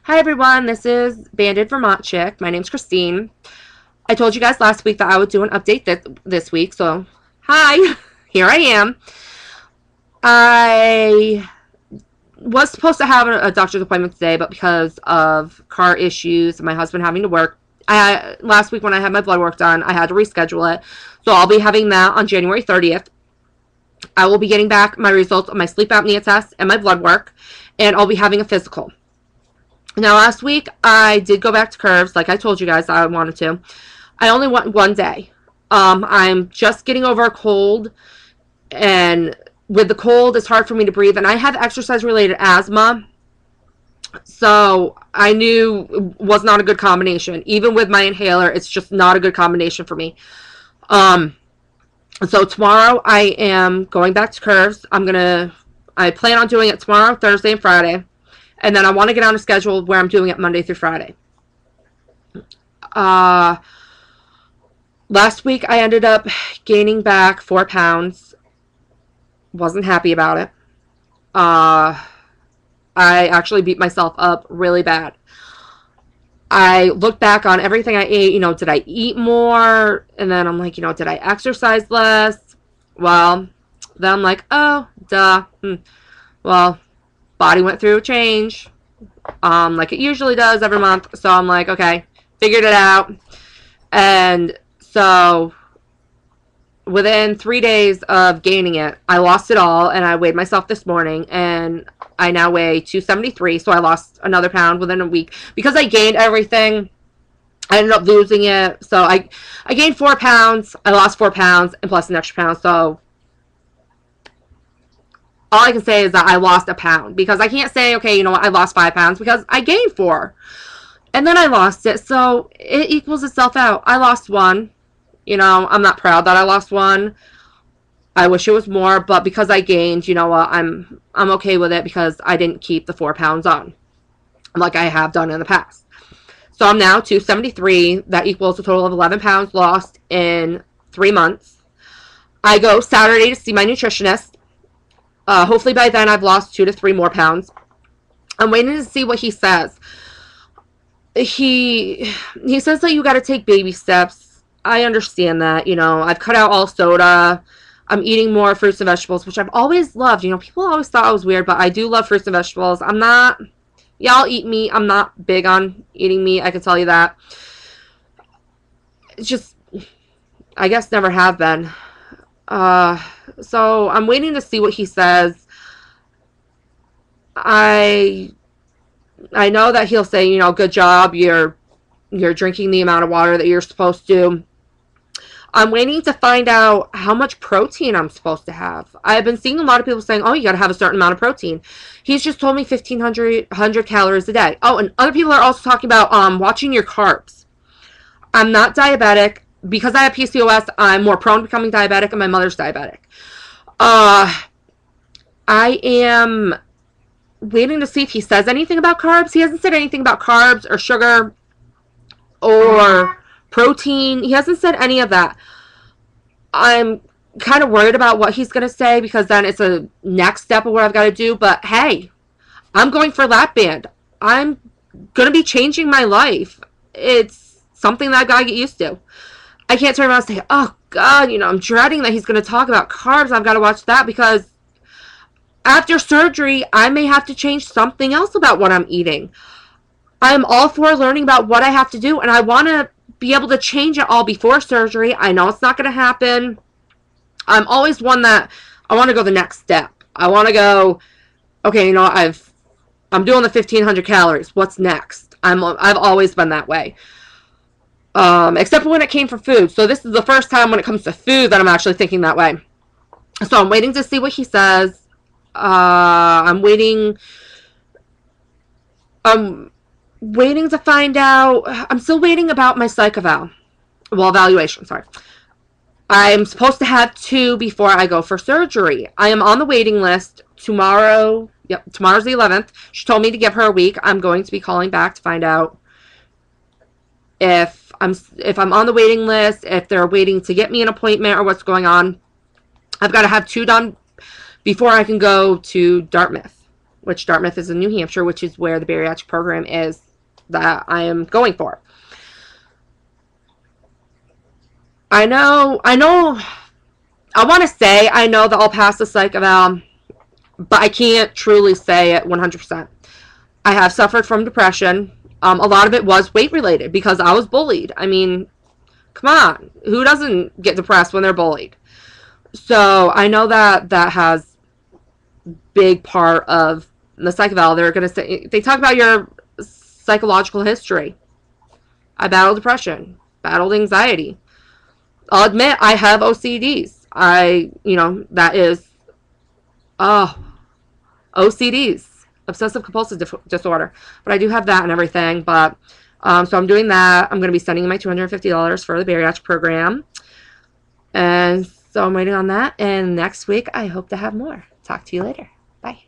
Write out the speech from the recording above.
Hi everyone, this is Banded Vermont Chick. My name's Christine. I told you guys last week that I would do an update this week, so hi, here I am. I was supposed to have a doctor's appointment today, but because of car issues and my husband having to work, last week when I had my blood work done, I had to reschedule it. So I'll be having that on January 30th. I will be getting back my results of my sleep apnea test and my blood work, and I'll be having a physical. Now, last week, I did go back to Curves, like I told you guys I wanted to. I only went one day. I'm just getting over a cold, and with the cold, it's hard for me to breathe, and I have exercise-related asthma, so I knew it was not a good combination. Even with my inhaler, it's just not a good combination for me. So tomorrow, I am going back to Curves. I plan on doing it tomorrow, Thursday, and Friday. And then I want to get on a schedule where I'm doing it Monday through Friday. Last week I ended up gaining back 4 pounds. Wasn't happy about it. I actually beat myself up really bad. I looked back on everything I ate. Did I eat more? And then I'm like, did I exercise less? Well, then I'm like, oh, duh. Well, body went through a change, like it usually does every month. So I'm like, okay, figured it out. And so within 3 days of gaining it, I lost it all, and I weighed myself this morning, and I now weigh 273. So I lost another pound within a week because I gained everything. I ended up losing it. So I gained 4 pounds. I lost 4 pounds and plus an extra pound. So all I can say is that I lost a pound, because I can't say, okay, you know what, I lost 5 pounds, because I gained 4. And then I lost it, so it equals itself out. I lost 1. I'm not proud that I lost 1. I wish it was more, but because I gained, you know what, I'm okay with it, because I didn't keep the 4 pounds on, like I have done in the past. So I'm now 273. That equals a total of 11 pounds lost in 3 months. I go Saturday to see my nutritionist. Hopefully by then I've lost 2 to 3 more pounds. I'm waiting to see what he says. He says that you got to take baby steps. I understand that. I've cut out all soda. I'm eating more fruits and vegetables, which I've always loved. People always thought I was weird, but I do love fruits and vegetables. I'll eat meat. I'm not big on eating meat. I can tell you that. It's just, I guess never have been. So I'm waiting to see what he says. I know that he'll say, good job, you're drinking the amount of water that you're supposed to. I'm waiting to find out how much protein I'm supposed to have. I've been seeing a lot of people saying, oh, you got to have a certain amount of protein. He's just told me 1,500 calories a day. Oh, and other people are also talking about watching your carbs. I'm not diabetic. Because I have PCOS, I'm more prone to becoming diabetic, and my mother's diabetic. I am waiting to see if he says anything about carbs. He hasn't said anything about carbs or sugar or protein. He hasn't said any of that. I'm kind of worried about what he's going to say, because then it's a next step of what I've got to do. But hey, I'm going for lap band. I'm going to be changing my life. It's something that I've got to get used to. I can't turn around and say, oh, God, I'm dreading that he's going to talk about carbs. I've got to watch that, because after surgery, I may have to change something else about what I'm eating. I'm all for learning about what I have to do, and I want to be able to change it all before surgery. I know it's not going to happen. I'm always one that I want to go the next step. I want to go, okay, I'm doing the 1,500 calories. What's next? I've always been that way. Except for when it came from food. So this is the first time when it comes to food that I'm actually thinking that way. So I'm waiting to see what he says. I'm waiting to find out. I'm still waiting about my psych eval. Well, evaluation, sorry. I'm supposed to have 2 before I go for surgery. I am on the waiting list tomorrow. Yep, tomorrow's the 11th. She told me to give her a week. I'm going to be calling back to find out if I'm on the waiting list, if they're waiting to get me an appointment, or what's going on. I've got to have 2 done before I can go to Dartmouth. which Dartmouth is in New Hampshire, which is where the bariatric program is that I am going for. I want to say I know that I'll pass the psych eval, but I can't truly say it 100%. I have suffered from depression. A lot of it was weight related because I was bullied. I mean, come on. Who doesn't get depressed when they're bullied? So I know that that has big part of the psych eval. They're going to say, they talk about your psychological history. I battled depression, battled anxiety. I'll admit I have OCDs. That is, OCDs, obsessive compulsive disorder. But I do have that and everything. But so I'm doing that. I'm going to be sending my $250 for the bariatric program. And so I'm waiting on that. And next week, I hope to have more. Talk to you later. Bye.